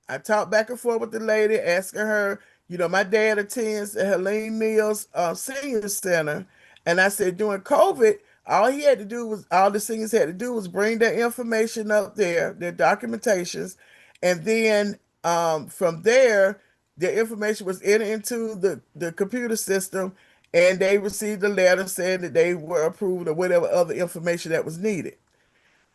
I talked back and forth with the lady, asking her, my dad attends the Helene Mills Senior Center. And I said, during COVID, all the seniors had to do was bring their information up there, their documentations. And then from there, their information was entered into the computer system and they received a letter saying that they were approved or whatever other information that was needed.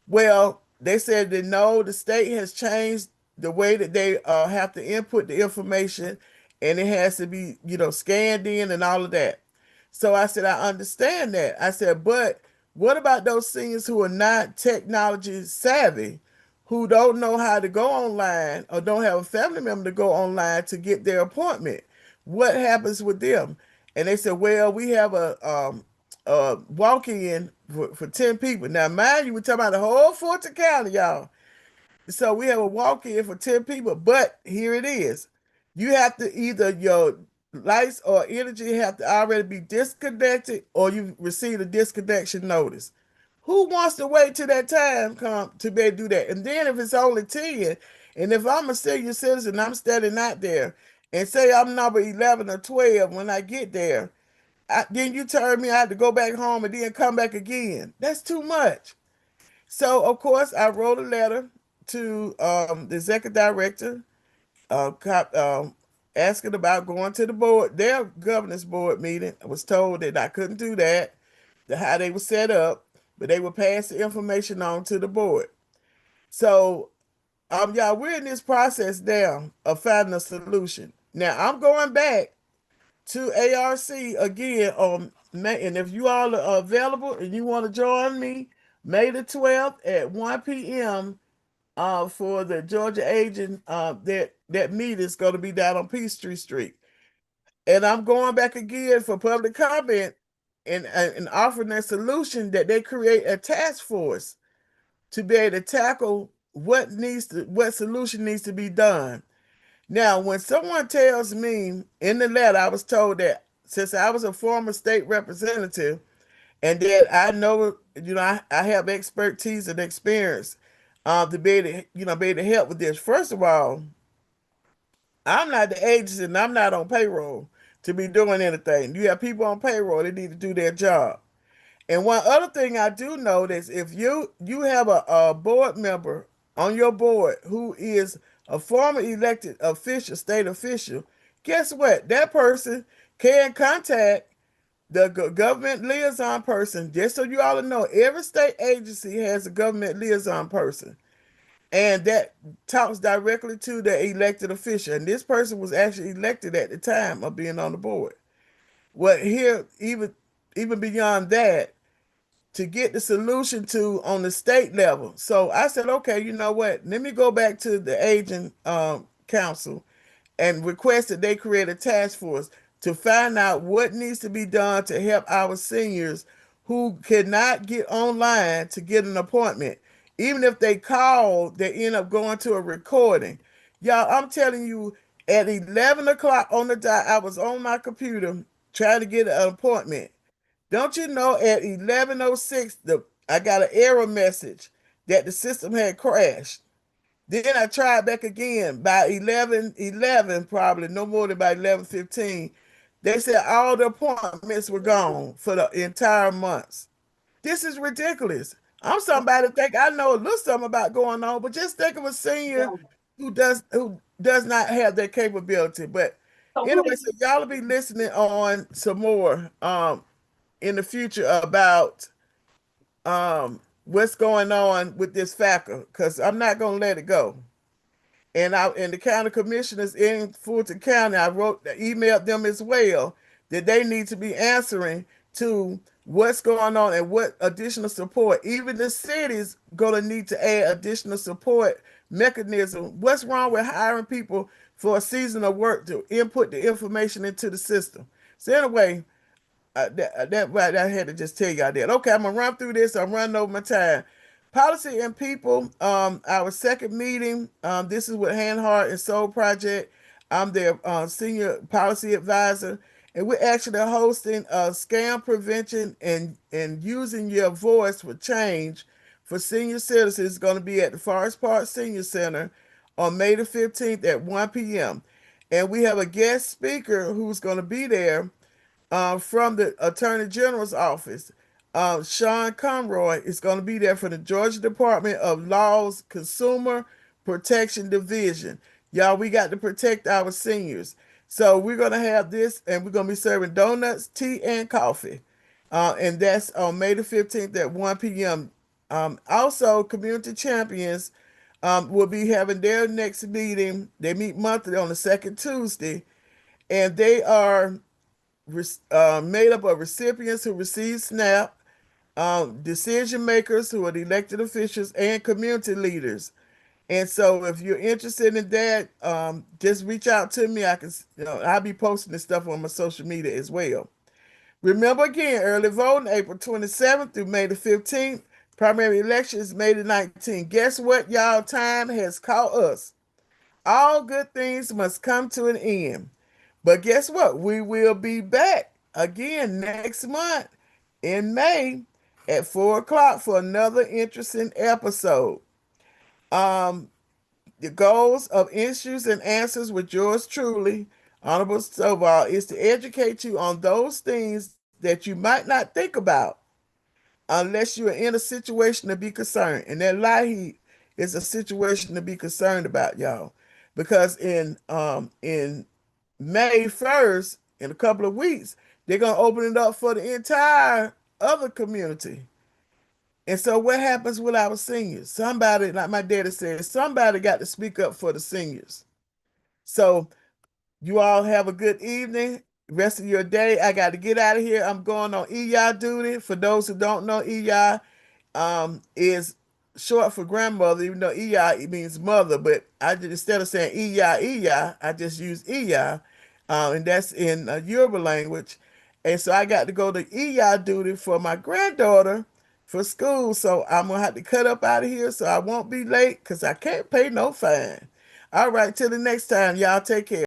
Well, they said that no, the state has changed the way that they have to input the information and it has to be, scanned in and all of that. So I said, I understand that. I said, but what about those seniors who are not technology savvy, who don't know how to go online or don't have a family member to go online to get their appointment? What happens with them? And they said, well, we have a walk-in for 10 people. Now, mind you, we're talking about the whole Fulton County, y'all. So we have a walk-in for 10 people, but here it is. You have to either your lights or energy have to already be disconnected or you receive a disconnection notice. Who wants to wait till that time come to be able to do that? And then if it's only 10, and if I'm a senior citizen, I'm standing out there, and say I'm number 11 or 12 when I get there, then you tell me I have to go back home and then come back again. That's too much. So, of course, I wrote a letter to the executive director, asking about going to the board, their governance board meeting. I was told that I couldn't do that, how they were set up, but they would pass the information on to the board. So, y'all, we're in this process now of finding a solution. Now, I'm going back to ARC again on May, and if you all are available and you want to join me, May the 12th at 1 p.m. For the Georgia Aging that meeting is going to be down on Peachtree Street. And I'm going back again for public comment and offering a solution that they create a task force to be able to tackle what solution needs to be done. Now, when someone tells me in the letter, I was told that since I was a former state representative and that I know, I have expertise and experience to be able to, be able to help with this. First of all, I'm not the agency and I'm not on payroll to be doing anything. You have people on payroll that need to do their job. And one other thing I do know is if you have a board member on your board who is a former elected official, state official, guess what? That person can contact the government liaison person. Just so you all know, every state agency has a government liaison person, and that talks directly to the elected official. And this person was actually elected at the time of being on the board. Well, here, even beyond that, to get the solution to on the state level. So I said, okay, you know what? Let me go back to the aging council and request that they create a task force to find out what needs to be done to help our seniors who cannot get online to get an appointment. Even if they call, they end up going to a recording. Y'all, I'm telling you, at 11 o'clock on the dot, I was on my computer trying to get an appointment. Don't you know at 11:06 I got an error message that the system had crashed. Then I tried back again by 11:11, probably no more than by 11:15. They said all the appointments were gone for the entire months. This is ridiculous. I'm somebody to think I know a little something about going on, but just think of a senior who does not have that capability. But anyway, so y'all will be listening on some more in the future about what's going on with this FACA, because I'm not gonna let it go. And the county commissioners in Fulton County, I emailed them as well that they need to be answering to what's going on and what additional support. Even the city's gonna need to add additional support mechanism. What's wrong with hiring people for a season of work to input the information into the system? So anyway, that right, I had to just tell y'all that. Okay, I'm gonna run through this. I'm running over my time. Policy and People, our second meeting. This is with Hand, Heart, and Soul Project. I'm their senior policy advisor, and we're actually hosting a scam prevention and using your voice for change for senior citizens. It's going to be at the Forest Park Senior Center on May the 15th at 1 p.m. And we have a guest speaker who's going to be there from the Attorney General's office. Sean Conroy is going to be there for the Georgia Department of Law's Consumer Protection Division. Y'all, we got to protect our seniors. So we're going to have this, and we're going to be serving donuts, tea, and coffee. And that's on May the 15th at 1 p.m. Also, Community Champions will be having their next meeting. They meet monthly on the second Tuesday, and they are made up of recipients who receive SNAP, decision makers who are the elected officials, and community leaders. And so, if you're interested in that, just reach out to me. I'll be posting this stuff on my social media as well. Remember again, early voting April 27th through May the 15th. Primary elections May the 19th. Guess what, y'all? Time has caught us. All good things must come to an end. But guess what? We will be back again next month in May at 4 o'clock for another interesting episode. The goals of Issues and Answers with yours truly, Honorable Stovall, is to educate you on those things that you might not think about unless you are in a situation to be concerned. And that lie is a situation to be concerned about, y'all. Because in May 1st, in a couple of weeks, they're going to open it up for the entire other community. And so what happens with our seniors? Somebody, like my daddy said, somebody got to speak up for the seniors. So you all have a good evening. Rest of your day. I got to get out of here. I'm going on EI duty. For those who don't know, EI is short for grandmother, even though EI means mother. But I just, instead of saying EI, I just use EI, and that's in Yoruba language. And so I got to go to EI duty for my granddaughter for school. So I'm gonna have to cut up out of here so I won't be late because I can't pay no fine. All right, till the next time, y'all take care.